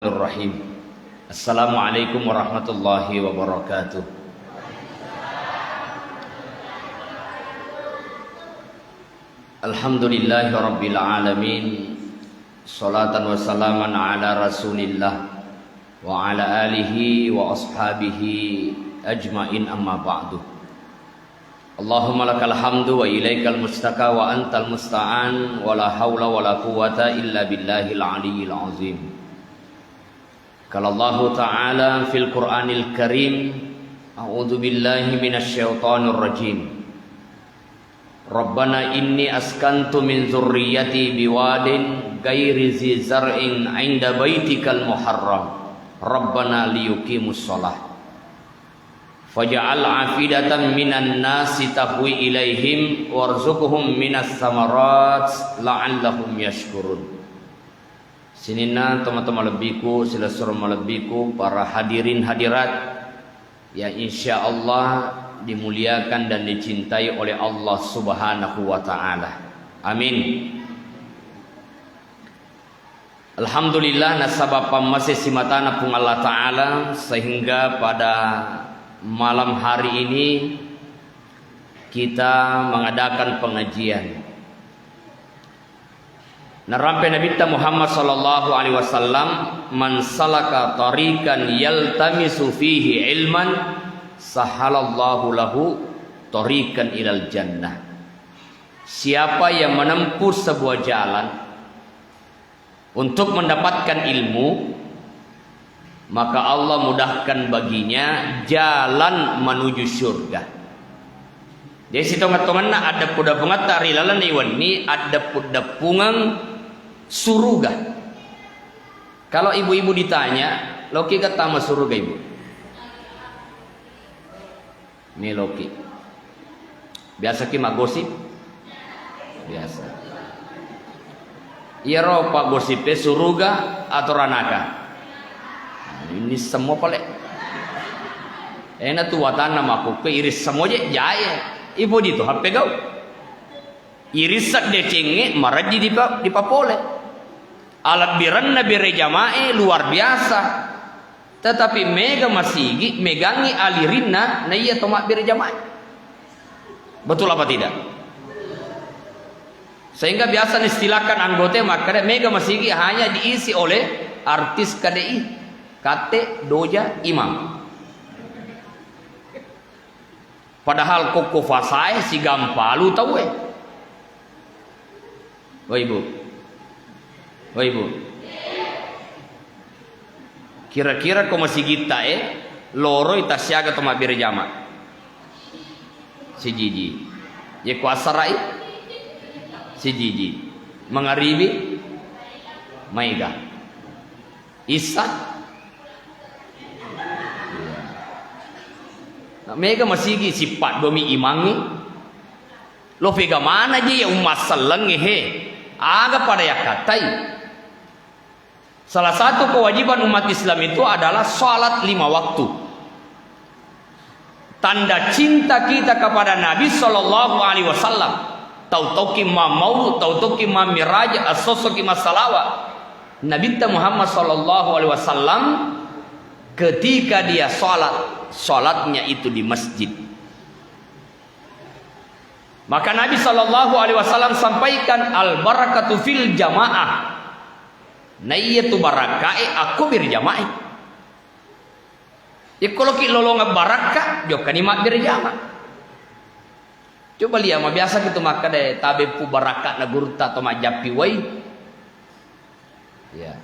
Bismillahirrahmanirrahim. Assalamualaikum warahmatullahi wabarakatuh. Alhamdulillahi rabbil alamin. Salatan wa salaman ala rasulillah wa ala alihi wa ashabihi ajmain, amma ba'du. Allahumma lakal hamdu wa ilaikal mustaka wa antal musta'an wa la hawla wa la quwata illa billahil aliyyil azim. Qala Allah Ta'ala fil Qur'anil Karim, a'udzu billahi minasy syaithanir rajim. Rabbana inni askantu min dzurriyyati biwadin ghairi zi zar'in 'inda baitikal muharram. Rabbana liyuqimus shalah. Faj'al 'afidatan minan nasi tahwi ilaihim warzuqhum minas samarat la'allahum yashkurun. Sinina teman-teman lebihku, silasur lebihku, para hadirin hadirat yang insya Allah dimuliakan dan dicintai oleh Allah Subhanahu wa Ta'ala. Amin. Alhamdulillah nasabah masih simatana pun Allah Ta'ala, sehingga pada malam hari ini kita mengadakan pengajian. Narampe Nabi Muhammad sallallahu alaihi wasallam, man salaka tariqan yaltamisu fihi ilman sahalallahu lahu tariqan ilal jannah. Siapa yang menempuh sebuah jalan untuk mendapatkan ilmu, maka Allah mudahkan baginya jalan menuju surga. Jadi situ ngatongana ada puda pungata rilalan ini ada puda pungang suruga. Kalau ibu-ibu ditanya, Loki kata mas suruga ibu. Ini Loki. Biasa ki mak gosip. Biasa. Iya roh pak gosipnya suruga atau ranaka. Nah, ini semua pale. Enak tuh watan nama aku ke iris semua je jaya. Ibu di tu HP kau. Irisak de cenge maraji di papole. Alat biranna bire jamae luar biasa, tetapi mega masigi megangi alirinna na iya tomak bire jamae. Betul apa tidak? Sehingga biasa istilahkan anggota makanya mega masigi hanya diisi oleh artis KDI, kate doja imam. Padahal koko fasai si gampalu tahu Oh ibu. Oh ibu, kira-kira kau masih kita loro itasiaga tomak birjama si jiji ya kuasarai si jiji mengaribi maiga isa nah, mega masih sifat domi imangi lo vega mana je ya umat seleng aga pada ya katai. Salah satu kewajiban umat Islam itu adalah salat 5 waktu. Tanda cinta kita kepada Nabi sallallahu alaihi wasallam. Tautoki ma maulud, tautoki ma miraj, as-sosoki ma salawat. Nabi Muhammad sallallahu alaihi wasallam ketika dia salatnya itu di masjid. Maka Nabi sallallahu alaihi wasallam sampaikan al barakatu fil jamaah. Nah iya tu barakai aku berjamaah. Ya kalau kita lolong barakah, jauh mak berjamaah. Coba lihat, mah biasa gitu maka deh tabe pu barakat na gurta atau majapi wai. Ya.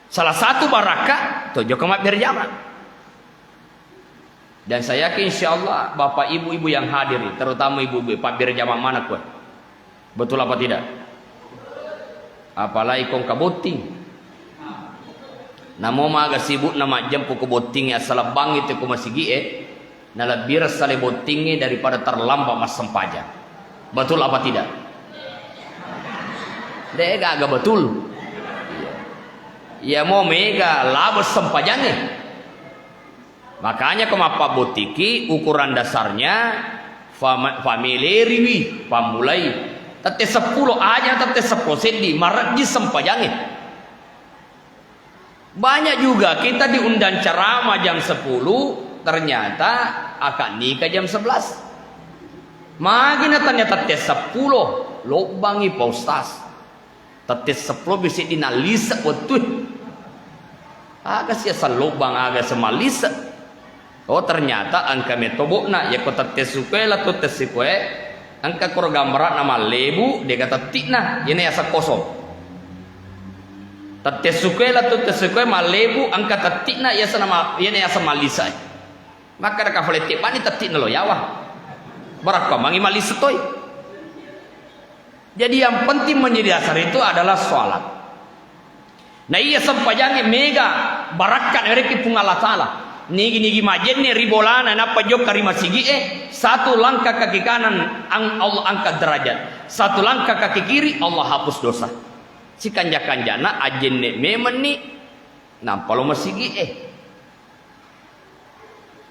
Salah satu barakah tu jauh mak berjamaah. Dan saya yakin insyaallah bapak ibu-ibu yang hadir, terutama ibu-ibu pak berjamaah mana kuat. Betul apa tidak? Apalagi kong kaboting. Namo maga sibuk nama jempu kaboting ya salah bang itu ko masigi nalabir sale botingnya daripada terlambat mas sempaja. Betul apa tidak? Deh agak betul. Ya mau mega labas sempajanya. Makanya kemapa botiki ukuran dasarnya family riwi pamulai. Tete 10 aja tete 10 sendi marat di sempajangin. Banyak juga kita diundang ceramah jam 10, ternyata akan nikah jam 11. Magina ternyata tes 10 lobangi Pak Ustaz. Tes 10 bisa dinalisa betul. Agak siasa lubang agak semalisa. Oh ternyata angka metobokna ya kota tes suke lah tu tes suke. Angka kor gambaran nama lebu dia kata tikna ini asa kosong. Tes suke lah tu tes suke malebu angka tatikna ya sama ini asa malisa. Maka dah kafale tipani tatikna lo yawa. Barakah mangi malisa toy. Jadi yang penting menjadi dasar itu adalah sholat. Nah iya sempajangi mega barakat mereka pun Allah Ta'ala. Nigi majenne ribolana napa jok karima sigi satu langkah kaki kanan Allah angkat derajat. Satu langkah kaki kiri Allah hapus dosa. Si kanja-kanjana ajenne memang ni nampak lo masigi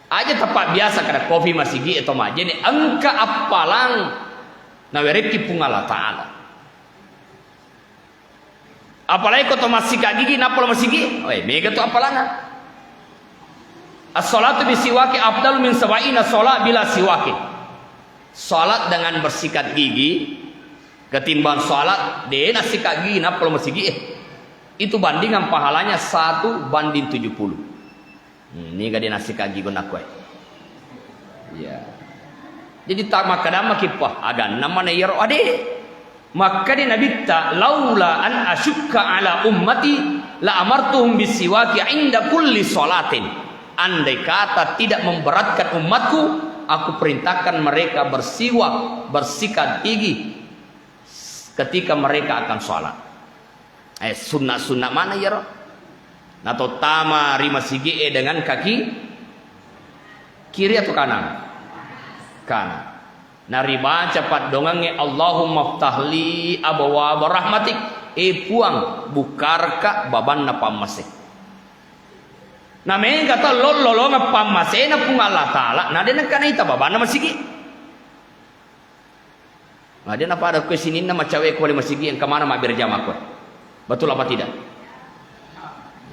aja tempat biasa kada kopi masigi atau majenne angka apalang na wereki pun Allah Ta'ala. Apalagi kau masih gigi napa lo masigi mega tu apalana. As-salatu bisiwaki afdalu min sab'ina salat bila siwaki. Salat dengan bersikat gigi ketimbang salat dengan sikat gigi napa lo masigi itu bandingan pahalanya 1:70. Ini gak dia sikat gigi guna kue. Ya. Jadi tak makadama kipah ada nama na yaro ade. Maka dia Nabi ta laula an asyukka ala ummati la amartuhum bisiwaki inda kulli salatin. Andai kata tidak memberatkan umatku, aku perintahkan mereka bersiwak, bersikat gigi ketika mereka akan sholat. Sunnah-sunnah mana ya roh? Nato tama rima sigi dengan kaki kiri atau kanan? Kanan. Nari baca pat dongange Allahumma ftahli abwaab rahmatik puang bukarka baban na pamasik. Na men kata lolo nga pamasena pun Allah Ta'ala na den kana ita baban na masigi. Na den apa ada ke sini na macawe ko le masigi yang kemana ma berjama ko. Betul apa tidak?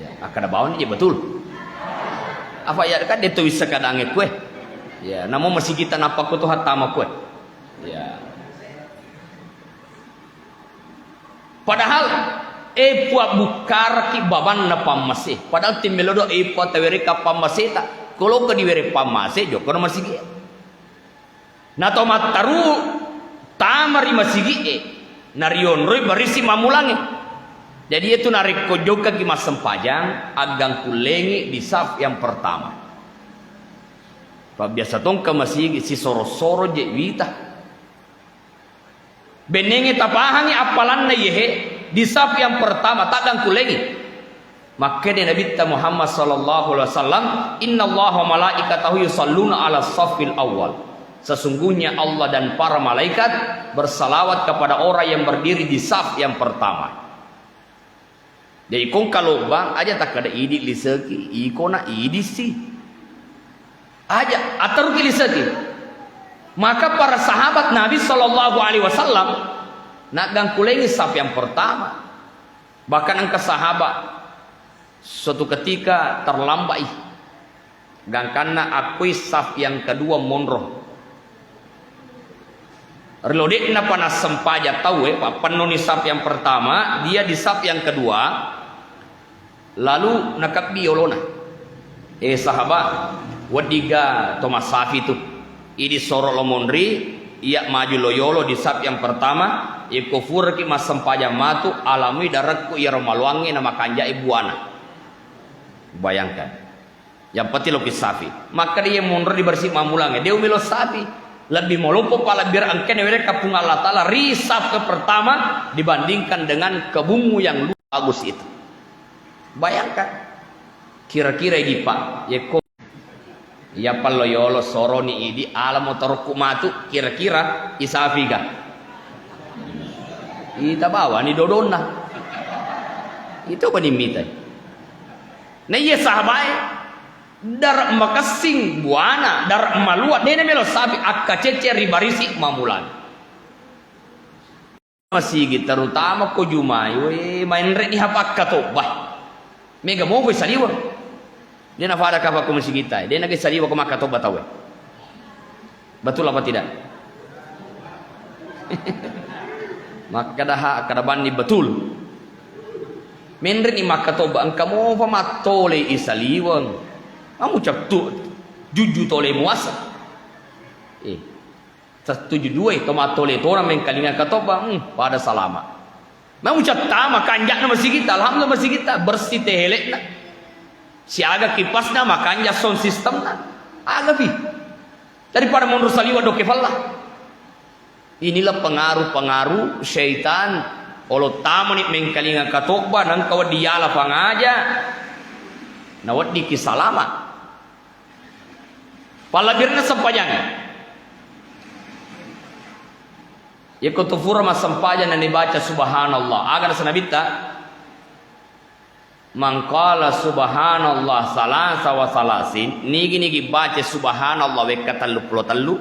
Ya, akada bawon je betul. Apa ya kan dia tu bisa kadange kue. Ya, namo masigi ta napa ko to hatama kue. Ya. Padahal puak bukar ki baban na pamasih. Padahal timbelodo puak tawere ka pamasih ta. Kalau ke diwere pamasih jo kono masigi. Na to mataru tamari masigi narion roy barisi mamulangi. Jadi itu narik kojoka ki masempajang agang kulengi di saf yang pertama. Pa biasa tong ke masigi si soro-soro je wita. Benenge tapahangi apalan na yehe di saf yang pertama takdan kulengi. Maka dia Nabi Muhammad sallallahu alaihi wasallam, innallaha wa malaikatahu yusalluna ala safil awal. Sesungguhnya Allah dan para malaikat bersalawat kepada orang yang berdiri di saf yang pertama. Jadi kong kalau bang aja tak ada idi liseki, ikona idi si aja atar liseki. Maka para sahabat Nabi sallallahu alaihi wasallam nak gang kulengi saf yang pertama. Bahkan angka sahabat suatu ketika terlambai gang karena akui saf yang kedua monroh. Relodek na panas sempaja tahu pak penoni saf yang pertama dia di saf yang kedua. Lalu nakap biolona. Sahabat wadiga Thomas Safi itu. Ini sorok lomondri ia maju loyolo di saf yang pertama kufur ki mas sempaja matu alami daratku ia romaluangi nama kanja ibuana. Bayangkan. Yang peti loki safi. Maka dia mundur di bersih mamulangi. Dia umilo safi. Lebih molompo pala biar angken mereka pun Allah Ta'ala risaf ke pertama dibandingkan dengan kebungu yang bagus itu. Bayangkan. Kira-kira ini pak. Ya paloyolo soroni idi alam motorku matu kira-kira isafiga. Ita bawa ni dodona. Itu apa dimita? Nah iya sahabat dar makasing buana dar maluat dene melo sapi akka cece ribarisi mamulan. Masih terutama ko jumai we main re di hapakka tobah. Mega mo ko saliwa. Dia na fada ka pa kumisi kita. Dia nagi saliwa ko makatoba tawe. Betul apa tidak? Maka kadaban ni betul. Menrin ni makatoba ang kamo pa matole isaliwang. Kamu cak tu juju tole muasa. Setuju dua itu matole itu orang mengkalingan katoba pada salama. Mau cak tama kanjak na masih kita. Alhamdulillah masih kita bersih tehelek na. Si aga kipas na makanya sound system na. Aga pi. Daripada mundur saliwa do kefallah. Inilah pengaruh-pengaruh syaitan. Kalau tamu ni mengkalingan katokba nang kawat diala pangaja. Nawat di kisalama. Palabirna sempajan. Ya kutufura mas sempajan dan dibaca subhanallah. Agar sanabita. Mangkala subhanallah salasa wa salasin. Nigi baca subhanallah wekatallu puluh tallu.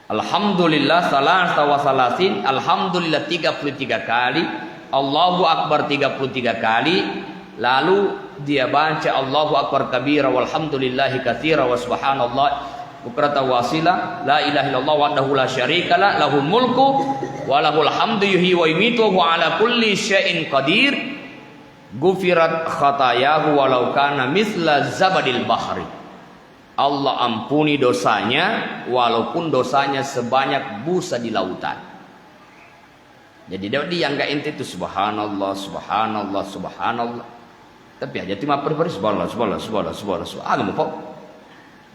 Alhamdulillah salasa wa salasin. Alhamdulillah 33 kali. Allahu Akbar 33 kali. Lalu dia baca Allahu Akbar kabira walhamdulillahi katsira wa subhanallah bukrata wasila la ilaha illallah wahdahu la syarikalah lahul mulku wa lahul hamdu yuhyi wa yumiitu wa ala kulli syai'in qadir. Gufirat khatayahu walau kana misla zabadil bahri. Allah ampuni dosanya walaupun dosanya sebanyak busa di lautan. Jadi dia enggak ente itu subhanallah subhanallah subhanallah. Tapi aja cuma peribadi subhanallah subhanallah. Agak mau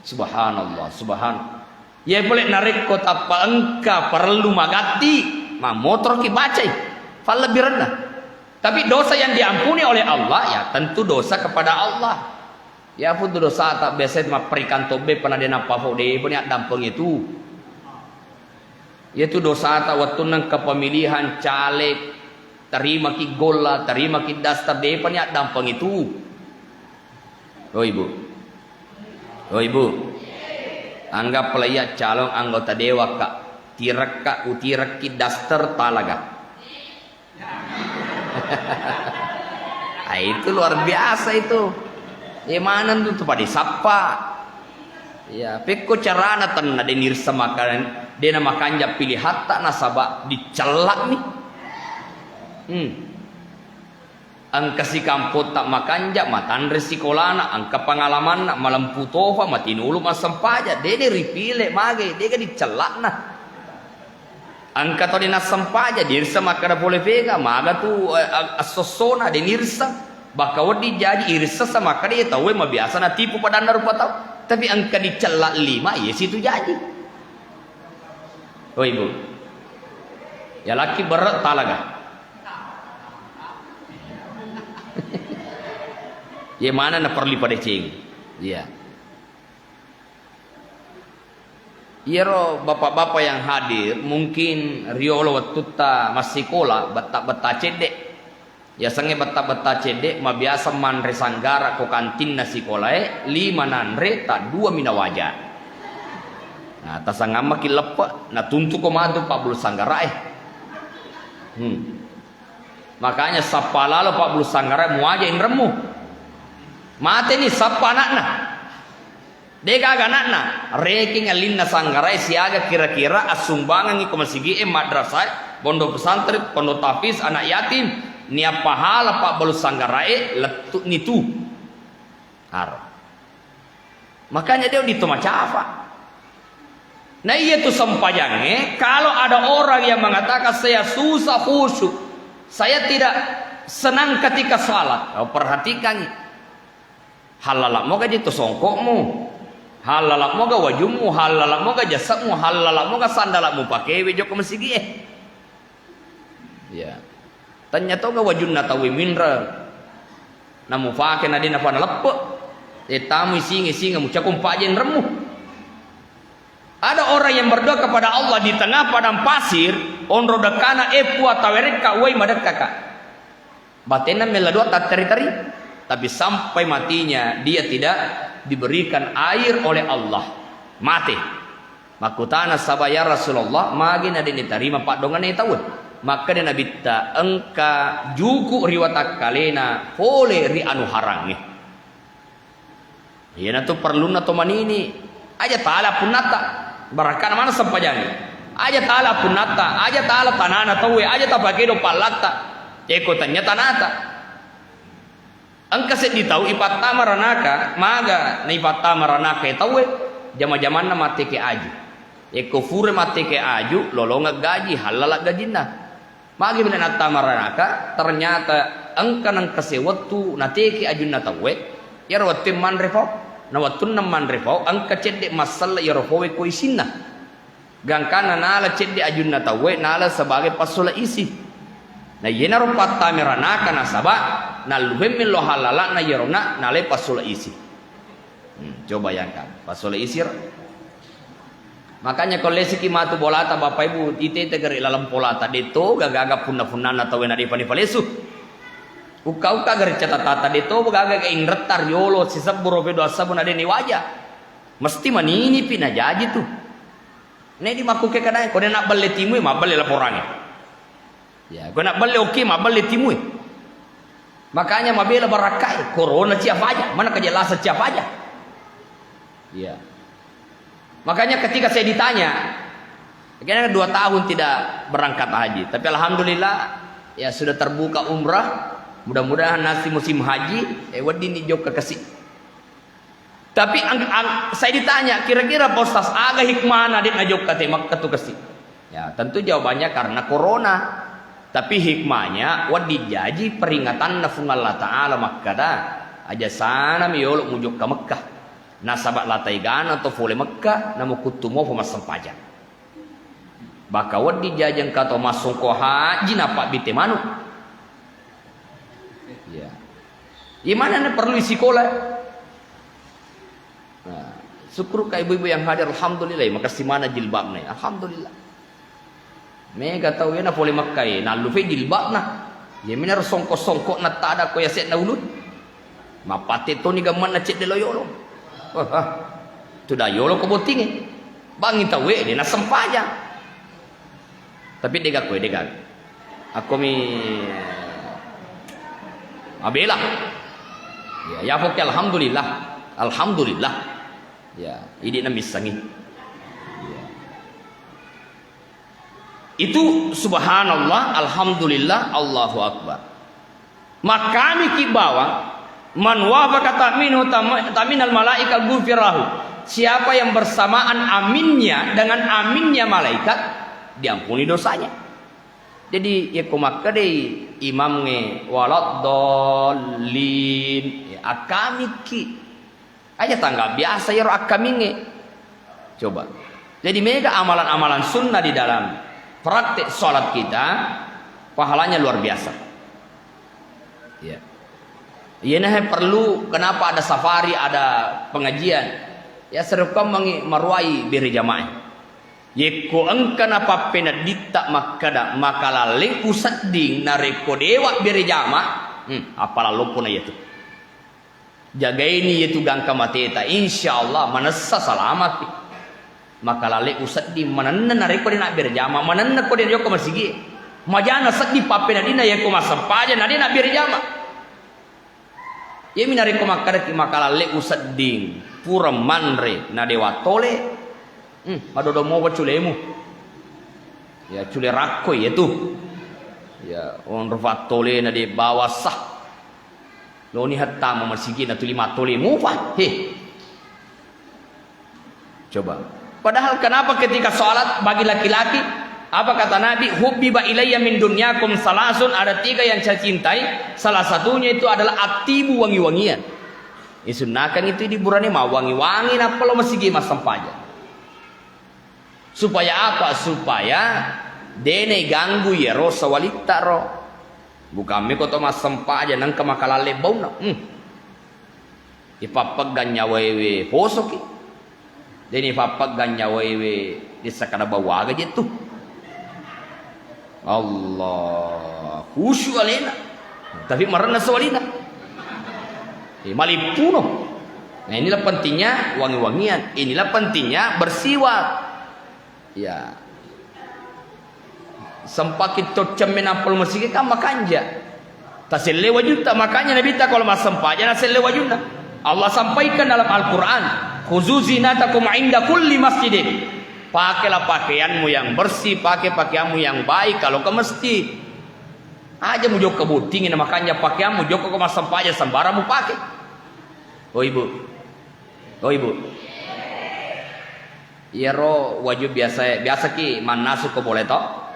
subhanallah subhanallah. Ya boleh narik kota apa engkau perlu magati, ma motor ki baca, fal lebih rendah. Tapi dosa yang diampuni oleh Allah ya tentu dosa kepada Allah. Ya pun dosa tak biasa cuma perikan tobe pernah dia nampak de punya dampeng itu. Yaitu dosa tak waktu nang kepemilihan caleg terima ki gola, terima ki dastar de punya dampeng itu. Oh ibu, anggap pelaya calon anggota dewa kak tirak kak utirak ki dastar talaga. Itu luar biasa itu. Ya mana tuh pada sapa. Ya, peko carana tan ada nirsa makanan. Dia makanja pilih hatta nasaba dicelak nih. Angka si kampot tak makanja matan resikolana angka pengalaman nak malam putofa matinulu masam paja. Dia ripile mage dia kan dicelak nah. Angka to dina sampaja dirsa makada boleh vega maga tu asosona de nirsa bakawa di jadi irsa sama kada ya tahu mah biasa na tipu pada anda rupa tahu tapi angka dicelak 5 ya situ jadi. Oh ibu ya laki berat talaga. Ya mana na perli pada cing ya. Iro bapak-bapak yang hadir mungkin riolo watuta masih sekolah betak-betak cedek. Ya sange betak-betak cedek ma biasa manre sanggara ko kantin nasi sekolah 5 nanre tak 2 mina wajah. Nah tasangama ki lepa na tuntu ko madu 40 sanggara Makanya sapala lo 40 sanggara muaja in remu. Mate ni sapa anakna. Deka ganakna ranking alinna sanggarai siaga kira-kira asumbangan iko masigi madrasah pondok pesantren pondok tafiz anak yatim nia pahala pak balu sanggarai letuk nitu har makanya dia ditoma cafa. Nah iya tuh sempajangnya kalau ada orang yang mengatakan saya susah khusyuk saya tidak senang ketika salat kau perhatikan halalak moga itu songkokmu halalak moga wajummu halalak moga jasadmu halalak moga sandalakmu pakai bejo ke masjid ya tanya tau ga wajunna tawi minra namu pakai nadina pana leppe tamu singa mucakum pajen remu. Ada orang yang berdoa kepada Allah di tengah padang pasir onro dekana epua tawereka wai madekaka batena meladua tak tari-tari tapi sampai matinya dia tidak diberikan air oleh Allah mati makutana sabaya Rasulullah magin ada diterima pak dongan tahu maka dia nabitta engka juku riwatak kalena pole ri anu harange. Iya na tu perlu na to manini aja taala punata barakan mana sampajani aja taala punata aja taala tanana tawe aja tapakedo palata eko tanya tanata engka sedih tahu ipata maranaka maga na ipata maranaka tawe jama-jaman na mate ke aju eko fure mate ke aju lolonga gaji halal gajinna magi menata maranaka ternyata engka nang kasewatu nate ke aju na tawe ya rotim man refo na watun naman refo ang kacedde masal yarfowe ko isinna gangkana nala cedde ajun na tawe nala sebagai pasula isi na yena ro patta merana kana saba na luhem lo halala na yarona nale pasula isi coba bayangkan pasula isi makanya kalau lesiki matu bolata bapak ibu ite tegeri dalam polata deto gagaga punna-punna na tawe na di palesu uka gar catatata deto bagaga ke ingretar yolo sisa burobedo asabun ade ni wajah mesti manini pina jaji tu ne di makuke kadang ko nak balle timui ma balle laporannya ya ko nak balle oke ma balle timui makanya mabela barakai corona siapa aja mana kejelasan siapa aja ya makanya ketika saya ditanya kayaknya 2 tahun tidak berangkat haji tapi alhamdulillah ya sudah terbuka umrah. Mudah-mudahan nasi musim haji wadini jok kekasih. Tapi saya ditanya kira-kira postas aga hikmana dit najok kate Makkah tu kasih. Ya, tentu jawabannya karena corona. Tapi hikmahnya wadi jaji peringatan nafung Allah Ta'ala Makkah dah. Aja sana miyolok mujok ke Makkah. Nasabat latai gana atau fole Makkah namu kutumo pemasang pajak. Baka wadi jajang kato masuk ko haji napak bite manu. Ya. Gimana nih perlu sekolah? Nah, syukur ke ibu-ibu yang hadir alhamdulillah makasih mana jilbabnya alhamdulillah. Mega tahu ya na boleh makai na lufe jilbabna. Ya minar songko-songko na tada ko ya set na ulun. Mapate to ni gaman na cek de loyolo. Tu dah yolo ko botinge. Bangi tahu ni na sempaja. Tapi dega ko dega. Aku mi abela ya pokoknya alhamdulillah ya ini nabi sangi ya. Itu subhanallah alhamdulillah Allahu akbar makami kibawa man wafaqa ta'minu ta'minal malaika ghufirahu siapa yang bersamaan aminnya dengan aminnya malaikat diampuni dosanya. Jadi ya kumakka deh imamnya walad dolin ya akamiki aja tangga biasa ya akaminge coba. Jadi mega amalan-amalan sunnah di dalam praktek sholat kita pahalanya luar biasa. Ya. Iya nah perlu kenapa ada safari ada pengajian ya serukam maruai beri jamaah. Yeko engkana papena ditta makada makala le usading nareko dewa bere jama apala lopona yaitu jaga ini yaitu gangka mateta insyaallah manassa salamat makala le usading mananna nareko dina bere jama mananna ko den yoko masigi majana saddi papena dina yeko masampaja nadina bere jama yemi nareko makada ki makala le usading pura manre na dewa tole madodo mau culemu ya cule rakko itu ya on rovatole na di bawah sah lo ni hatta mo masigi na tulima tole mu fa he coba padahal kenapa ketika salat bagi laki-laki apa kata Nabi hubbiba ilayya min dunyakum salasun ada 3 yang saya cintai salah satunya itu adalah atibu wangi-wangian isunnakan itu di burane mau wangi-wangi apa lo masigi mas sampaja. Supaya apa? Supaya dene ganggu ya ro sawalita ro. Bukan me koto mas sempa aja nang kemakalale bau na. Ipapag ganya wewe posoki. Dene ipapag ganya wewe di sakana bawaga gitu. Allah khusyuk alena. Tapi marana sawalina. Malipuno. Nah inilah pentingnya wangi-wangian. Inilah pentingnya bersiwak. Ya. sempakit tocam menapol masih kan makanja. Tasille wajuta makanya Nabi ta kalau mas sempaja nasille wajuta. Allah sampaikan dalam Al-Qur'an, "Khuzu zinatakum 'inda kulli masjidin." Pakailah pakaianmu yang bersih, pakai pakaianmu yang baik kalau ke masjid. Aja mu joko kebutingin makanya pakaianmu joko ke mas sempaja sembarang mu pakai. Oh ibu. Oh ibu. Iya ro wajib biasa ki manasu ko boleh toh?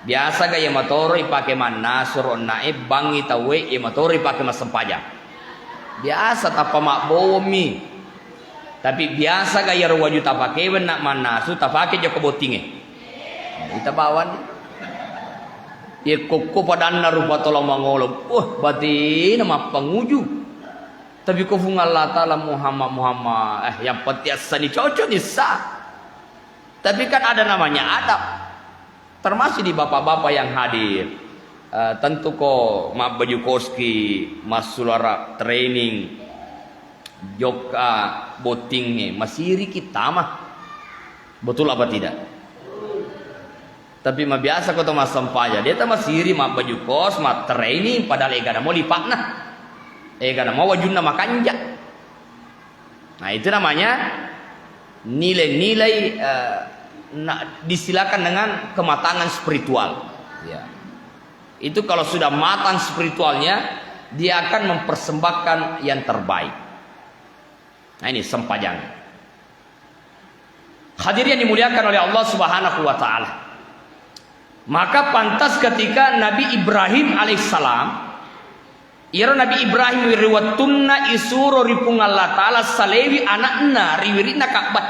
Biasa gaya motor pakai manasu ro naib bangi tawe ya motor pakai mas sempaja. Biasa tapa mak bomi. Tapi biasa gaya ro wajib tak pakai nak manasu tak pakai joko botinge. Kita bawan. Ya koko padanna rupa tolong mangolong. Berarti nama penguju. Tapi kau fungal Allah Ta'ala Muhammad yang petiasa ni cocok ni sah. Tapi kan ada namanya adab. Termasuk di bapak-bapak yang hadir. Tentu kau mak baju koski, mas sulara training, joka botingnya masih kita mah. Betul apa tidak? Tapi mah biasa kau mas sampaya. Dia tak masih mak baju kos, mak training padahal ega mau lipat nah. Karena mau wajunna makanja. Nah itu namanya nilai-nilai disilakan dengan kematangan spiritual. Ya. Itu kalau sudah matang spiritualnya, dia akan mempersembahkan yang terbaik. Nah ini sempajang. Hadirin yang dimuliakan oleh Allah Subhanahu wa taala. Maka pantas ketika Nabi Ibrahim alaihissalam, ira Nabi Ibrahim wiriwatunna isuro ripung Allah Ta'ala salewi anakna riwirina Ka'bah.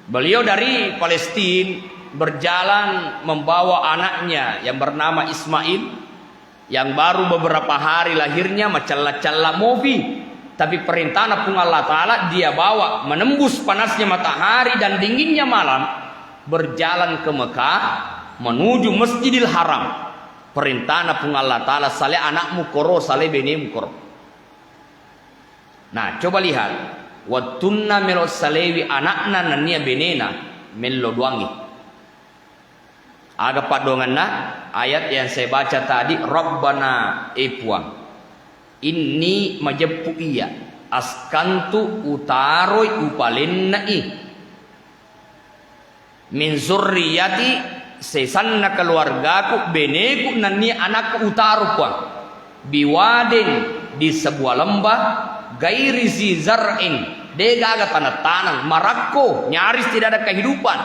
Beliau dari Palestina berjalan membawa anaknya yang bernama Ismail, yang baru beberapa hari lahirnya macalla-calla movi. Tapi perintah pun Allah Ta'ala dia bawa menembus panasnya matahari dan dinginnya malam, berjalan ke Mekah menuju Masjidil Haram. Perintah pun Allah Ta'ala sale anakmu koro sale benemu koro. Nah coba lihat, watunna melo salewi anakna nania benena melo duangi. Aga padonganna ayat yang saya baca tadi, Rabbana epuang inni majappu iya askantu utaroi upalennai min zurriyati sesanna keluargaku beneku nani anakku utaru puang biwadin di sebuah lembah gairi zizar'in dega aga tanah marakko nyaris tidak ada kehidupan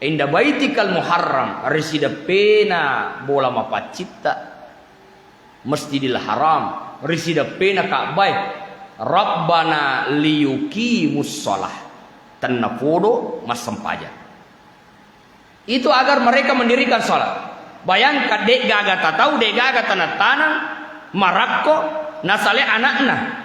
inda baitikal muharram risida pena bola mapacita Masjidil Haram risida pena Ka'bah Rabbana liyuqimus shalah tanna fodo mas sempaja. Itu agar mereka mendirikan salat. Bayangkan dek gaga tatau dek gaga tanah marakko nasale anakna.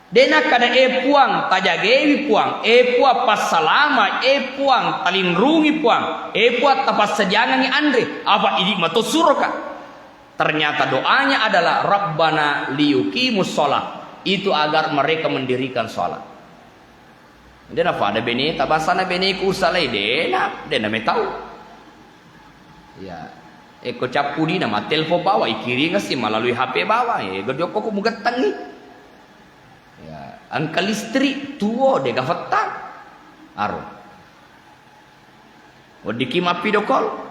Dena kada puang tajagewi puang puang pas salama puang talindrungi puang puang tapas sejangan andre apa ini mato surka. Ternyata doanya adalah Rabbana liyuqimus shalah. Itu agar mereka mendirikan salat. Dena fa ada bene tabasana bene ku salai dena me tahu. Ya. Eko capudi nama telpon bawa ikiri ngasi melalui HP bawa gedoko ku mugatang ni. Ya, angka listrik tuo de gafatang. Aro. Odiki mapi dokol.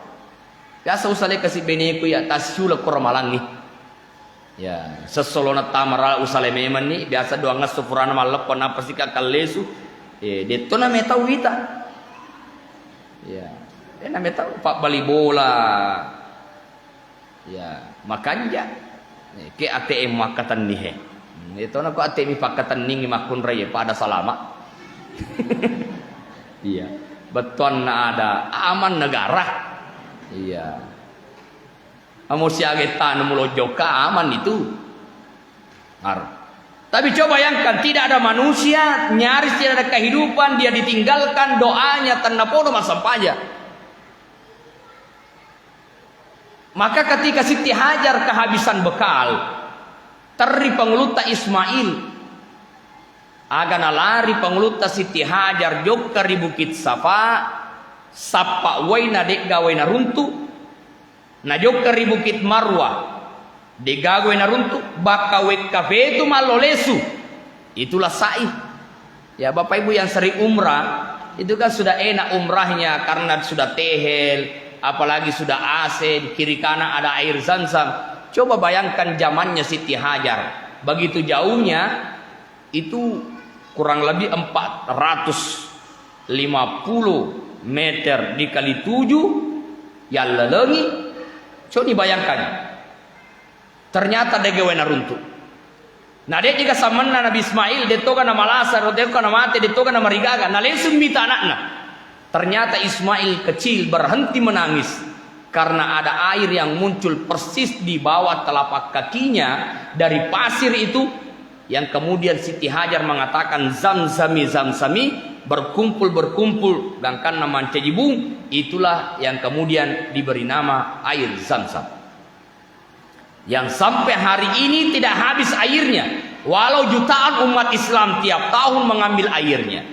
Biasa usale kasih bene ku ya tasula kormalang ni. Ya, sesolona tamara usale meman ni biasa doang ngasufurana malapon apa sih kalesu. Deto na meta wita. Ya, na meta pak bali bola. Ya, makanya ke ATM makatan ni he. Ito na ko ATM pakatan ning makun raya pada salama. Iya, beton na ada aman negara. Iya. Amo siage tanam mulo joka aman itu. Tapi coba bayangkan tidak ada manusia, nyaris tidak ada kehidupan, dia ditinggalkan doanya tanda podo masampaja. Maka ketika Siti Hajar kehabisan bekal, teri penguluta Ismail, agana lari penguluta Siti Hajar jokka di Bukit Safa, Sapa waina dek gawe na runtuh. Na jokari Bukit Marwah. De gawe na runtuh. Baka wek kafe itu malolesu. Itulah sa'i. Ya Bapak Ibu yang sering umrah. Itu kan sudah enak umrahnya. Karena sudah tehel. Apalagi sudah AC. Di kiri kanan ada air Zam-Zam. Coba bayangkan zamannya Siti Hajar. Begitu jauhnya. Itu kurang lebih 450 meter dikali 7 yang lelengi. Coba dibayangkan. Ternyata dia gawe runtuh. Nah dia juga sama Nabi Ismail, dia toga nama Lasar, dia toga nama Mate, dia toga nama Rigaga. Nah langsung minta anaknya. Ternyata Ismail kecil berhenti menangis karena ada air yang muncul persis di bawah telapak kakinya dari pasir itu. Yang kemudian Siti Hajar mengatakan Zamzami berkumpul dan kan nama Cejibung, itulah yang kemudian diberi nama air Zam-Zam. Yang sampai hari ini tidak habis airnya, walau jutaan umat Islam tiap tahun mengambil airnya.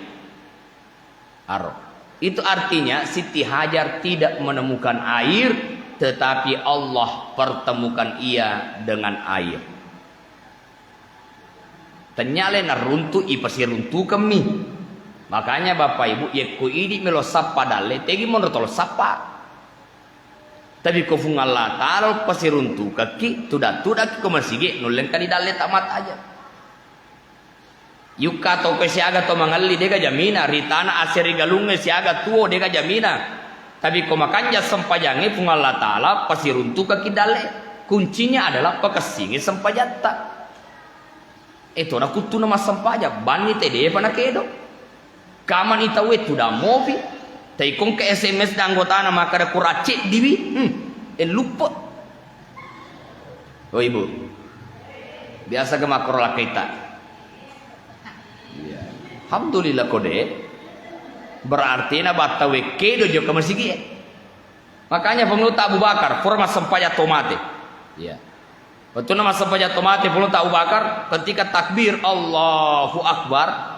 Itu artinya Siti Hajar tidak menemukan air, tetapi Allah pertemukan ia dengan air. Ternyata na runtuh ipasi runtuh kami. Makanya Bapak Ibu ya ko idi melo sappa dalle tegi mon tolo sappa. Tapi ko fungal Allah taala pasi runtuh kaki tuda ko masige nulen kali dalle tamat aja. Yuka to ko siaga to mangalli dega jamina ritana aseri galunge siaga tuo dega jamina. Tapi ko makanya sempajange fungal Allah taala pasi runtuh kaki dalle. Kuncinya adalah pakasinge sempajatta. Itu na kutu nama sampaja bani tede pana kedo kaman itawe tu da movi tai kong ke SMS da anggota na makada kurace diwi lupa. Oh Ibu biasa ke makro la kita ya. Alhamdulillah kode berarti na batawe kedo jo ke masigi. Makanya pengeluta Abu Bakar forma sampaja tomate ya. Betul nama sampaja tomate pun Abu Bakar ketika takbir Allahu Akbar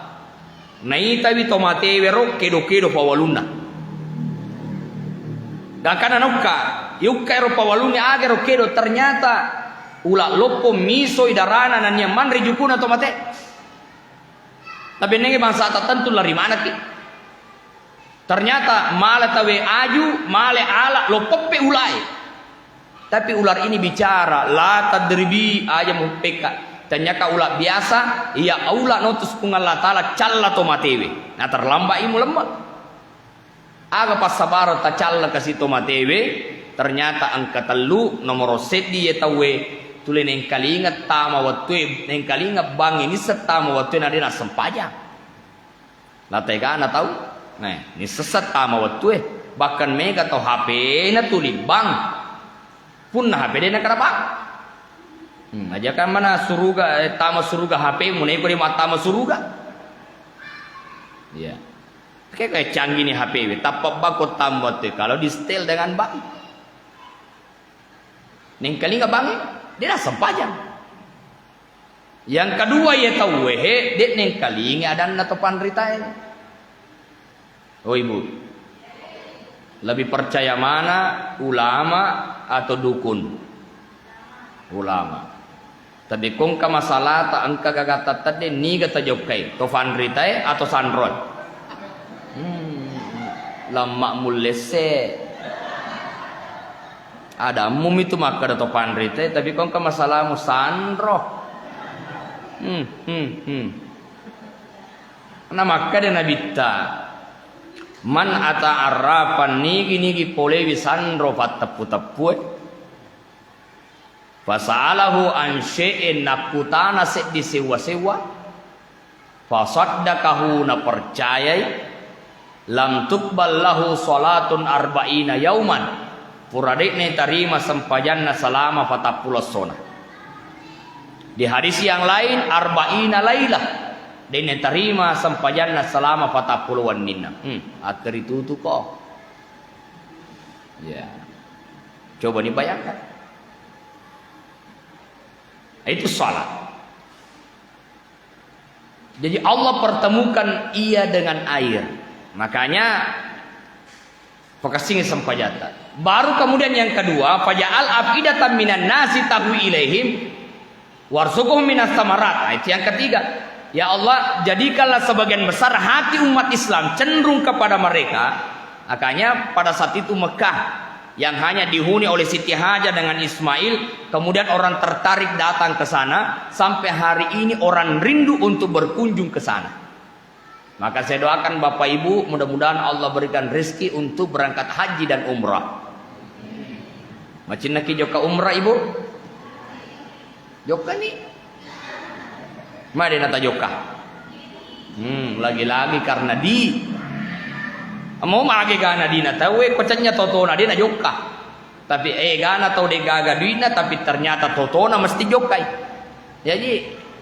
nai tabi tomate wero kedo pawaluna. Dan karena yukka ero pawaluna agar kedo ternyata ulah lopo miso idarana nan yang man rejukuna tomate. Tapi nenge bangsa tertentu lari mana ki? Ternyata male tawe aju male ala lopope ulai. Tapi ular ini bicara la tadribi aja mupeka. Ternyata ular biasa iya aula notus pungal la taala calla tomatewe. Nah terlambat imu lemah. Aga pas sabar ta calla kasi tomatewe. Ternyata angka telu nomor sedi ya tawe tule neng kalinga tama watwe neng kalinga bang ini setama watwe nadena sempaja. Lah tega na tahu? Nah, ini sesat tama watwe bahkan mega atau HP na tuli bang. Pun na HP dia kenapa? Aja kan mana suruga tama suruga HP munai ko di mata suruga. Iya. Kayak canggih nih HP, tapi bakot tambah tuh kalau di setel dengan bang. Neng kali nggak bang, dia dah sempajang. Yang kedua ya tahu dek neng kali nggak ada natopan ritain. Oh Ibu. Lebih percaya mana ulama atau dukun? Ulama. Tapi kong ka masalah ta angka gagata tadi ni gata jokai to fanritai atau sandron. Lama mulese. Ada mum itu maka to fanritai tapi kong ka masalah mu sandro. Nah maka dia nabita. Man ata arrafan nigi polewi sandro fattapu fasalahu an syai'in nakutana di sewa fasaddaqahu na percayai lam tuqbal lahu salatun arba'ina yauman puradekne tarima sempajanna salama fatapulos sona. Di hadis yang lain arba'ina lailah dene tarima sempajanna selama 40 nina. Akhir itu tuh kok. Ya. Coba dibayangkan. Itu salat. Jadi Allah pertemukan ia dengan air. Makanya Fakasing sampajata. Baru kemudian yang kedua, faja'al afidatan minan nasi tahwi ilaihim warzuqhum minas samarat. Nah, itu yang ketiga. Ya Allah, jadikanlah sebagian besar hati umat Islam cenderung kepada mereka. Makanya pada saat itu Mekah yang hanya dihuni oleh Siti Hajar dengan Ismail, kemudian orang tertarik datang ke sana, sampai hari ini orang rindu untuk berkunjung ke sana. Maka saya doakan Bapak Ibu, mudah-mudahan Allah berikan rezeki untuk berangkat haji dan umrah. Macam nak joka umrah Ibu? Joka ni? Mari nata joka. Lagi-lagi karena mau lagi gana dina tahu kocanya totona dia na joka. Tapi gana tahu de gaga dina tapi ternyata totona mesti jokai. Jadi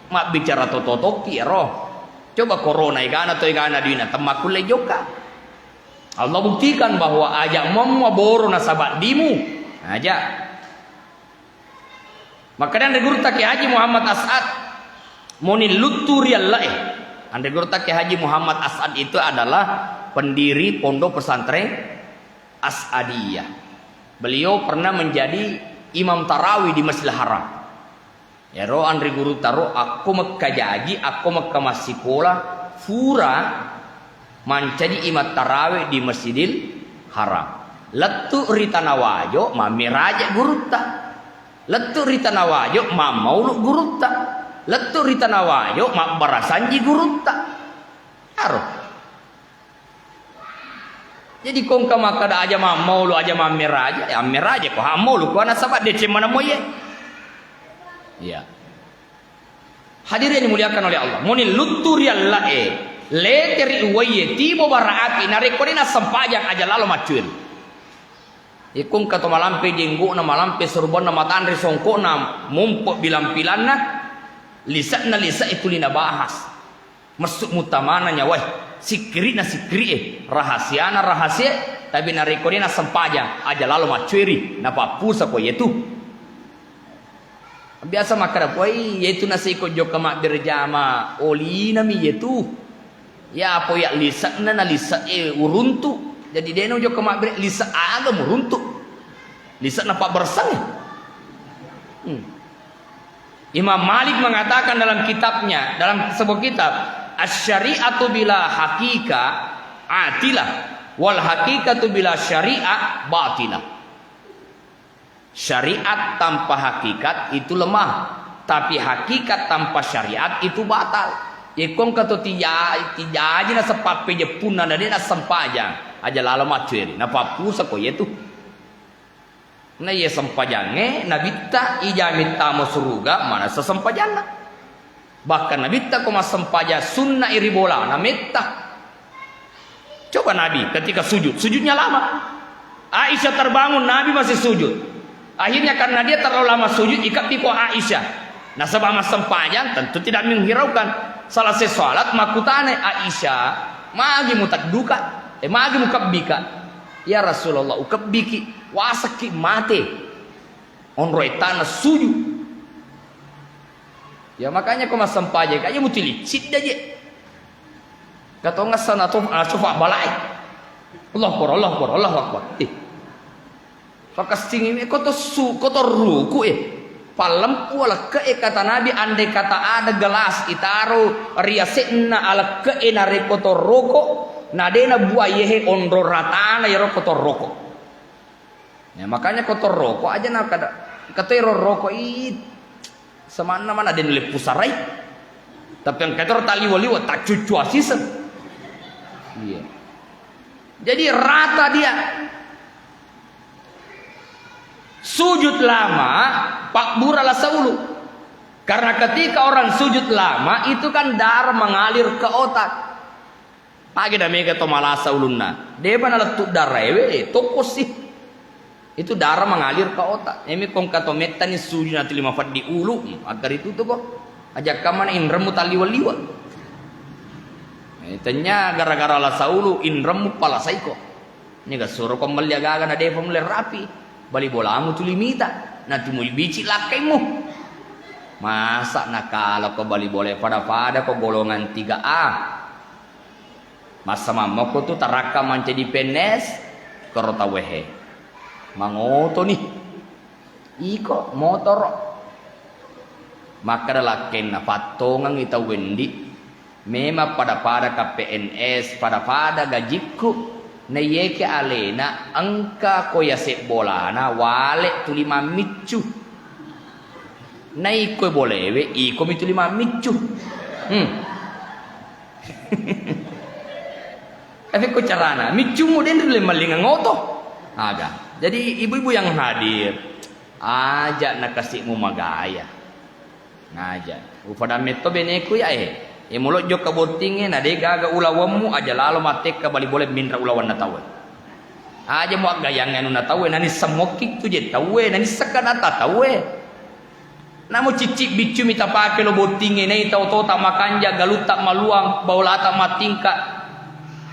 mak bicara totoki roh. Coba corona gana atau gana dina temakule joka. Allah buktikan bahwa ajak mamma boro nasabat dimu. Aja. Makanya guru tak Haji Muhammad As'ad moni luturiallah. Ande guru tak Haji Muhammad As'ad itu adalah pendiri pondok pesantren As'adiyah. Beliau pernah menjadi imam tarawih di Masjidil Haram. Ya roh Andre guru taro aku makajaji, aku makamasikola fura menjadi imam tarawih di Masjidil Haram. Letu ritanawajo mamiraja gurutta. Letu ritanawajo mamaulu gurutta. Letu ritanawajo mabarasanji gurutta. Aroh. Jadi kong kama kada aja mau lu aja mamer aja, ya mamer aja kok mau lu kok ana sabat dece mana moye. Iya. Hadirin dimuliakan oleh Allah. Muni luturial lae, leteri waye tibo baraaki narekorina sampajang aja lalu macul. Ikung kato malampe jenggo na malampe surbon na matandre songko na mumpok bilang pilanna lisan na lisa itu lina bahas. Masuk mutamana nyawai. Sikri na sikri rahasia na rahasia tapi narikoni na sampaja aja lalu macuri na papusa ko yetu biasa makara ko yetu na siko joka mak berjama oli na mi yetu ya po ya lisa na lisa uruntu jadi deno joka mak ber lisa aga muruntu lisa na pak bersang Imam Malik mengatakan dalam kitabnya dalam sebuah kitab Asy-syari'atu bila hakika atilah wal hakikatu bila syari'ah batilah. Syariat tanpa hakikat itu lemah, tapi hakikat tanpa syariat itu batal. Ikon kato tiya aja na sepape je punna na na sempajang aja lala macuri na papusa ko yetu. Na ye sempajange na bitta ijamit tamo suruga mana sesempajana. Bahkan Nabi tak koma sempaja sunnah iribola na metta. Coba Nabi ketika sujudnya lama. Aisyah terbangun, Nabi masih sujud. Akhirnya karena dia terlalu lama sujud, ikat piko Aisyah. Nah sebab mas sempajang tentu tidak menghiraukan. Salah sesalat makutane Aisyah, magi mutak duka, magi mukab bika. Ya Rasulullah, ukab biki, wasaki mate. Onroi tanah sujud. Ya makanya kau mas sempaja kaya mutili cid aja. Kata ngasan atau sofa balai. Allah akbar. Fakas tinggi koto ruku palam wala ke kata Nabi andai kata ada gelas itaro riasenna ala ke nare koto roko nadena buayehe ondro ratana ya koto roko. Ya makanya koto roko aja nak kata roko it semana mana ada nilai pusarai tapi yang kata taliwaliwa tak cucu asisen iya jadi rata dia sujud lama pak burala saulu karena ketika orang sujud lama itu kan darah mengalir ke otak pagi dah mega to malasa ulunna dia mana letuk darah tokos sih itu darah mengalir ke otak. Ini kong kato meta ni sujud nanti 5 fat di ulu agar itu tuh kok ajak kaman inremu taliwaliwa. Tanya gara-gara la saulu inremu pala saiko. Ini gak suruh kembali agak na depa mulai rapi. Bali bolamu tu limita. Nanti mau bici lakaimu. Masa nakala ko bali boleh pada ko golongan 3A. Masa mamoko tu taraka menjadi PNS. kerotawehe mangoto nih iko motor maka dalaken na patongang ita wendi mema pada ka PNS pada gajiku na yeke alena angka ko yase bolana wale tulima micu na iko bolewe iko mitulima micu tapi ko carana micu mo din dulu malingang ngoto aga jadi ibu-ibu yang hadir ajak na kasih mo magaya ngajak upada meto beneku ya mulot jo kabotingin na de gaga ulawamu aja lalu matek ka bali boleh minra ulawan na tawe aja mo gayang anu na tawe nani samokik tu je tawe nani sakanata tawe namo cicik bicu mita pake lo botingin nei tau ta makanja galutak maluang baulata matingka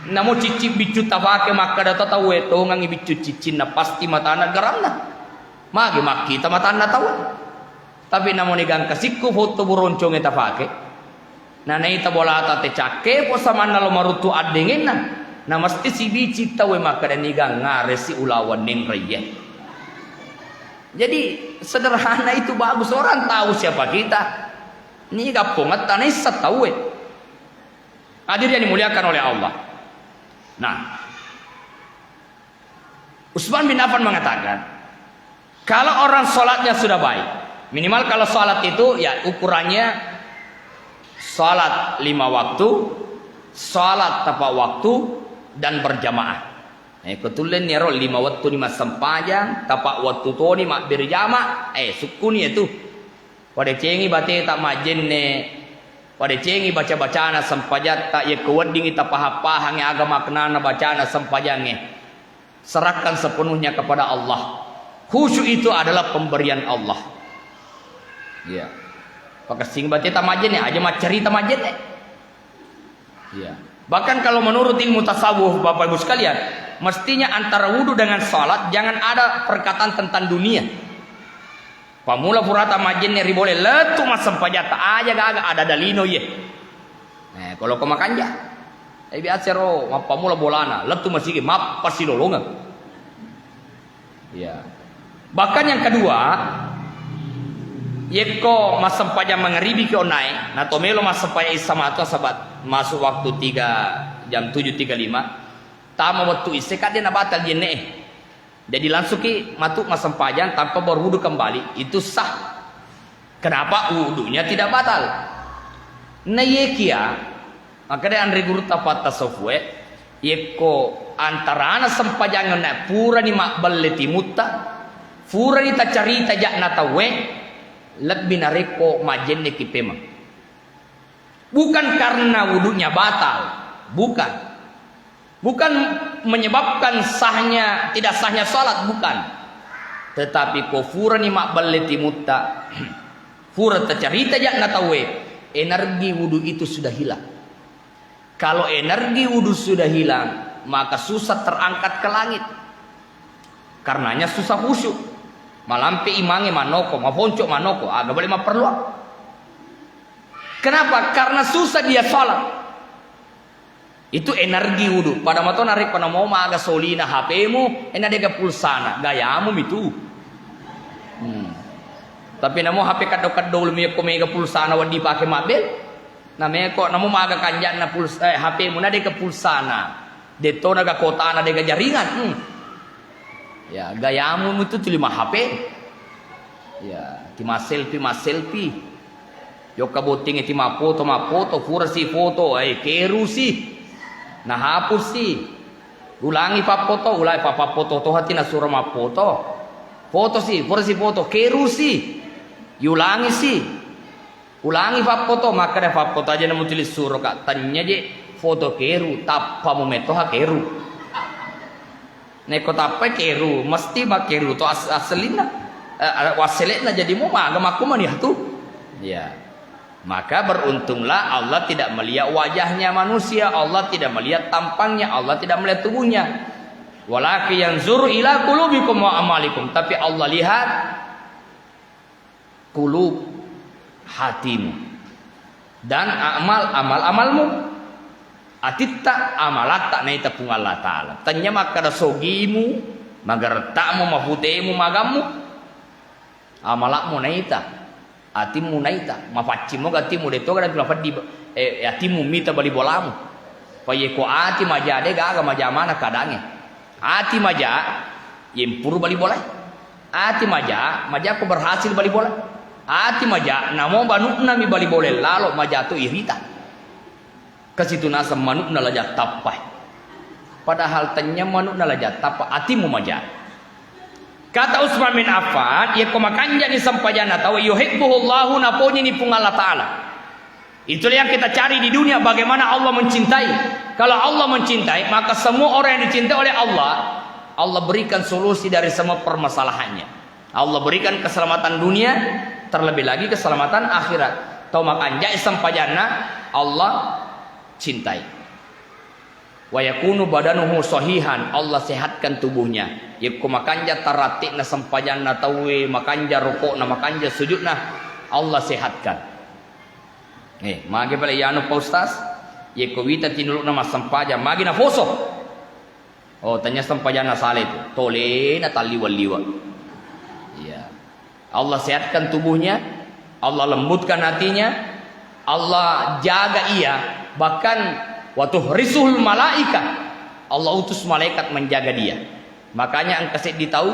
namo cicik bicu ta pake maka data tawe to ngangi bicu cicin na pasti matana garamna magi makki ta matana tawe tapi namo nigang kasiko foto buroncong eta pake na naita bolata te cake po sama na lo marutu adengin na mesti si bici tawe maka dan nigang ngare si ulawan ning reye jadi sederhana itu bagus orang tahu siapa kita ni gapongat tanai satawe hadir yang dimuliakan oleh Allah. Nah Utsman bin Affan mengatakan kalau orang sholatnya sudah baik minimal kalau sholat itu ya ukurannya salat 5 waktu, salat tepat waktu dan berjamaah. Ketulen ni ro 5 waktu 5 sempajang, tepat waktu tu ni mak berjamaah. Sukuni itu. Pada cengi bate tak majen ne. Pada cengi baca-baca na sempajat tak ye kuweding ita pahapahang agama kenana bacana sempajang serahkan sepenuhnya kepada Allah. Khusyuk itu adalah pemberian Allah. Ya. Pakai sing baca tamajen aja mah cerita majen ya. Bahkan kalau menurut ilmu tasawuf Bapak Ibu sekalian, mestinya antara wudu dengan salat jangan ada perkataan tentang dunia. Pamula purata majen ni boleh letu mas sempajata aja gak ada dalino ye. Kalau kau makan ya. Biasa ro pamula bolana letu masih map pasti lolongan. Ya. Bahkan yang kedua yeko mas sempaja mengeribi ke onai na tomelo mas sempaja sama atau sahabat masuk waktu 3 jam 7.35 tama waktu isekat dia na batal jene jadi langsung ki matuk mas sempajan tanpa berwudu kembali itu sah. Kenapa wudunya tidak batal na yekia maka dia andri guru tapat tasawuf yeko antara ana sempajangan na pura ni makbal leti mutta pura ni ta carita jak na tawe lebih nareko majen ne kipema bukan karena wudunya batal bukan menyebabkan sahnya tidak sahnya salat bukan tetapi kufura ni makbalati mutta fura tacarita jak natawe energi wudu itu sudah hilang. Kalau energi wudu sudah hilang maka susah terangkat ke langit karenanya susah khusyuk malampi imange manoko, maponcok manoko, agak boleh perlu. Kenapa? Karena susah dia sholat. Itu energi wudu. Pada mato narik pada mau maga solina HP-mu, dega pulsana, gayamu itu. Tapi namo HP kadok-kadok lumia ko mega pulsana wadi pakai mabel. Namanya kok namo maga kanjan na HP-mu dega pulsana. Deto naga kota na dega jaringan. Ya, gayamu itu tulima HP. Ya, tima selfie. Yo kaboting iti ma foto, fura si foto, keru si. Nah hapus si. Ulangi pa foto, to hati na sura ma foto. Foto si, fura si foto, keru si. Yulangi si. Ulangi pa foto, maka da pa foto aja na mo tulis sura ka. Tanya je foto keru, tappa mo meto ha keru. Neko tapai keru, mesti mak keru to aselina, waselina jadi mau agama aku mah tuh. Ya, maka beruntunglah Allah tidak melihat wajahnya manusia, Allah tidak melihat tampangnya, Allah tidak melihat tubuhnya. Walakin yanzuru ila qulubikum wa amalikum, tapi Allah lihat qulub hatimu dan amalmu. Atitta amalata na ita pung Allah Ta'ala. Tanya makada sogimu, magartamu, mafutemu, magamu. Amalakmu na ita. Atimu na ita. Mafacimu gatimu deto kada pilafat di atimu mita bali bolamu. Paye ko ati majade gaga majamana kadange. Ati maja yempuru bali bolai. Ati maja ko berhasil bali bola. Ati maja namo banukna mi bali boleh lalo maja tu irita. Kasitu nasa manukna laja tapai. Padahal tanya manukna laja tapa atimu maja. Kata Utsman bin Affan, ya komakanja ni sampajana tahu yuhibbuhullahu naponi ni pung Allah Ta'ala. Itulah yang kita cari di dunia, bagaimana Allah mencintai. Kalau Allah mencintai, maka semua orang yang dicintai oleh Allah, Allah berikan solusi dari semua permasalahannya. Allah berikan keselamatan dunia, terlebih lagi keselamatan akhirat. Tahu makanya sampajana Allah cintai. Wa yakunu badanuhu sahihan, Allah sehatkan tubuhnya. Yaitu makanja taratik na sampajan na tawe, makanja rukuk na makanja sujud na Allah sehatkan. Magi pala yano pa ustaz, yaitu wita tinuluk na masampajan, magi na foso. Tanya sampajan na sale itu, tole na taliwa-liwa. Ya. Allah sehatkan tubuhnya, Allah lembutkan hatinya, Allah jaga ia, bahkan waktu risuhul malaika, Allah utus malaikat menjaga dia. Makanya ang kasi ditahu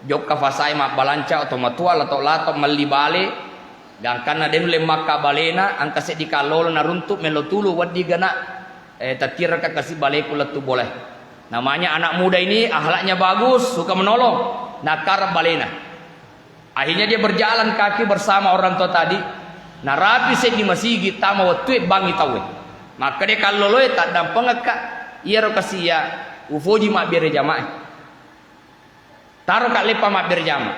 jok kafasay mabalanca atau matual atau lato malibale gangkan na den le makka balena ang kasi dikalolo na runtuk melotulu wadi gana tatira ka kasi bale kulatu boleh. Namanya anak muda ini akhlaknya bagus, suka menolong, nakar balena. Akhirnya dia berjalan kaki bersama orang tua tadi. Narapi se di masigi tama watue bangi tawe. Maka dia kalau loe tak dampang ka iya ro kasiya ufoji mak bere jamaah. Taruh kak lepa mak berjama.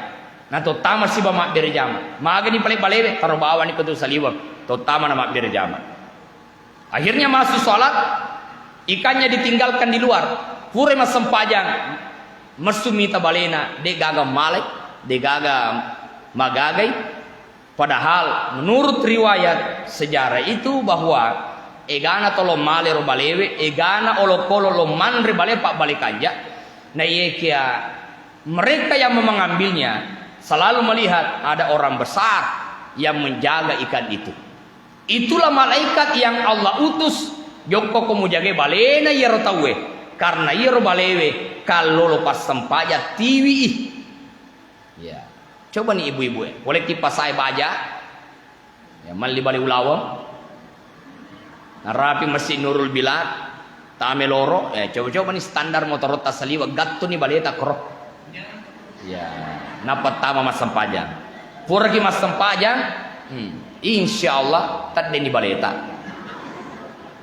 Nah to tama si mak berjama. Maga ni paling balebe taruh bawa ni ketu saliwang. To tama na mak berjama. Akhirnya masuk salat, ikannya ditinggalkan di luar. Pure mas sempajang. Mesumita balena de gaga malek, de gaga magagai. Padahal menurut riwayat sejarah itu bahwa egana tolo male ro balewe, egana olo kolo lo manre bale pak balikanja. Nah ye kia mereka yang mengambilnya selalu melihat ada orang besar yang menjaga ikan itu. Itulah malaikat yang Allah utus. Joko komu jaga balena yero tawe. Karena yero balewe kalau lepas sempaja tiwi. Ya. Coba nih ibu-ibu, boleh kipas saya baja. Ya, mali bali ulawang. Narapi masih Nurul Bilad, Tameloro. Coba-coba nih standar motor tasaliwa gattu nih baleta krok. Ya, napat tama mas sempajang. Purgi mas sempajang, insya Allah tadde ni baleta.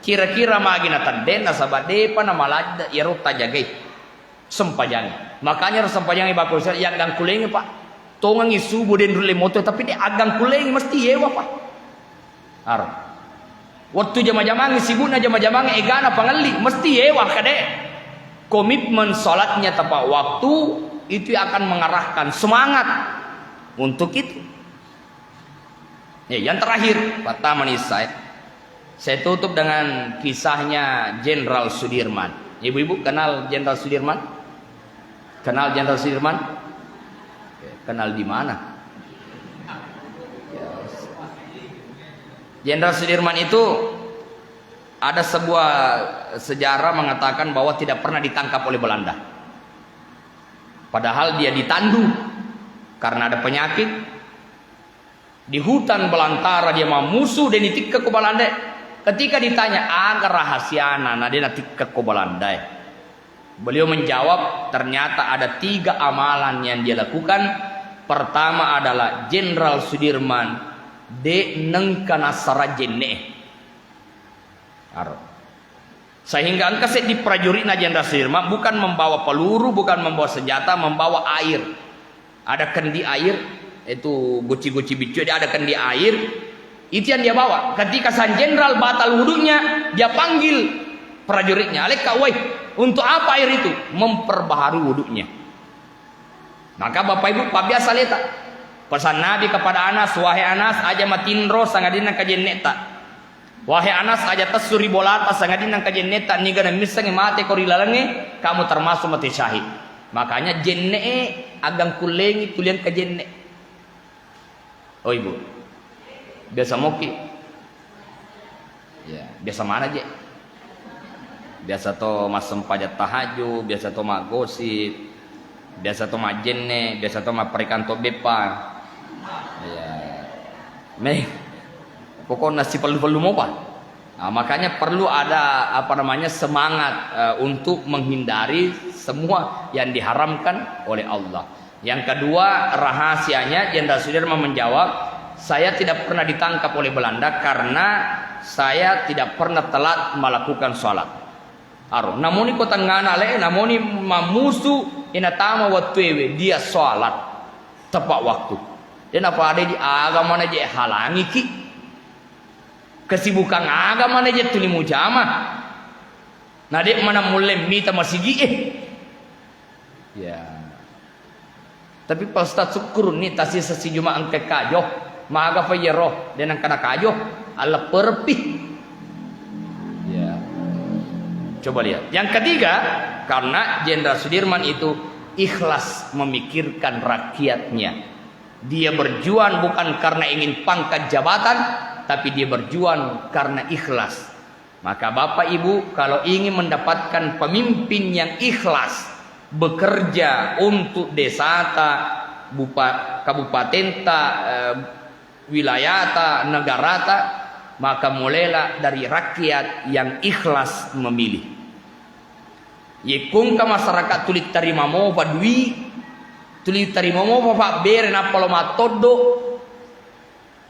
Kira-kira magina tadde na sabade pa na malad yarut tajagai sempajang. Makanya sempajang iba ko yang gang kulengi pak. Tongang isubu den rule moto tapi dia agang kulengi mesti yewa pak. Aro. Waktu jama-jamang sibukna jama-jamang egana pangali mesti yewa kade. Komitmen salatnya tepat waktu itu akan mengarahkan semangat untuk itu. Ya, yang terakhir, pertama nih saya tutup dengan kisahnya Jenderal Sudirman. Ibu-ibu kenal Jenderal Sudirman? Kenal Jenderal Sudirman? Kenal di mana? Jenderal Sudirman itu ada sebuah sejarah mengatakan bahwa tidak pernah ditangkap oleh Belanda. Padahal dia ditandu karena ada penyakit. Di hutan belantara dia mau musuh dan ditikka ke Belanda. Ketika ditanya agar rahasia nana dia natikka ke Belanda. Beliau menjawab ternyata ada 3 amalan yang dia lakukan. Pertama adalah Jenderal Sudirman de nengkana sarajenne. Sehingga angkaset di prajurit Jenderal Sudirman bukan membawa peluru, bukan membawa senjata, membawa air. Ada kendi air, itu guci-guci bicu, dia ada kendi air. Itu yang dia bawa. Ketika sang jenderal batal wudunya, dia panggil prajuritnya, "Aleka, woi, untuk apa air itu?" Memperbaharui wudunya. Maka Bapak Ibu biasa lihat pesan Nabi kepada Anas, "Wahai Anas, aja matinro sangadina kajen neta." Wahai Anas aja tasuri bolat pasangadin nang kajenneta ni gana misange mate ko rilalange kamu termasuk mati syahid. Makanya jenne agang kulengi tulian kajenne. Oh ibu. Biasa moki. Ya, biasa mana je? Biasa to mas sempajat tahaju, biasa to mak gosip, biasa to mak jenne, biasa to mak perikanto bepa. Ya. Meh. Pokoknya nasi perlu mau apa? Nah, makanya perlu ada semangat untuk menghindari semua yang diharamkan oleh Allah. Yang kedua rahasianya Jenderal Sudirman menjawab, saya tidak pernah ditangkap oleh Belanda karena saya tidak pernah telat melakukan sholat. Aro, namun kota ngana le, namun mamusu inatama watwewe dia sholat tepat waktu. Dan apa ada di agama aja halangi ki? Kesibukan agama aja tuli mujamah. Nadek mana mulai mita masigi ya. Tapi pas Ustaz syukur ni tasi sesi Jumat angke kajo, maga fayero dan angkana kajo ala perpih. Ya. Coba lihat. Yang ketiga, karena Jenderal Sudirman itu ikhlas memikirkan rakyatnya. Dia berjuang bukan karena ingin pangkat jabatan, tapi dia berjuang karena ikhlas. Maka Bapak Ibu kalau ingin mendapatkan pemimpin yang ikhlas bekerja untuk desata, kabupatenta, wilayata, negarata, maka mulailah dari rakyat yang ikhlas memilih. Yekung ka masyarakat tulit tarima mo padui, tulit tarima mo Pak beren apa lo matodo.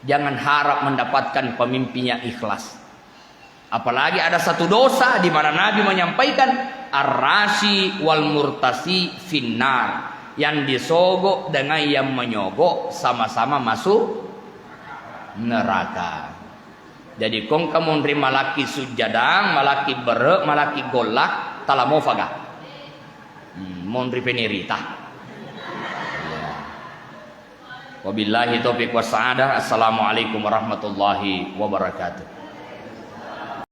Jangan harap mendapatkan pemimpin yang ikhlas. Apalagi ada satu dosa di mana Nabi menyampaikan ar-rashi wal murtasi finnar. Yang disogok dengan yang menyogok sama-sama masuk neraka. Jadi kong kamu nerima laki sujadang, malaki berek, malaki golak, talamo faga. Mon ripenerita. Wabillahi taufiq wassadah. Assalamualaikum warahmatullahi wabarakatuh.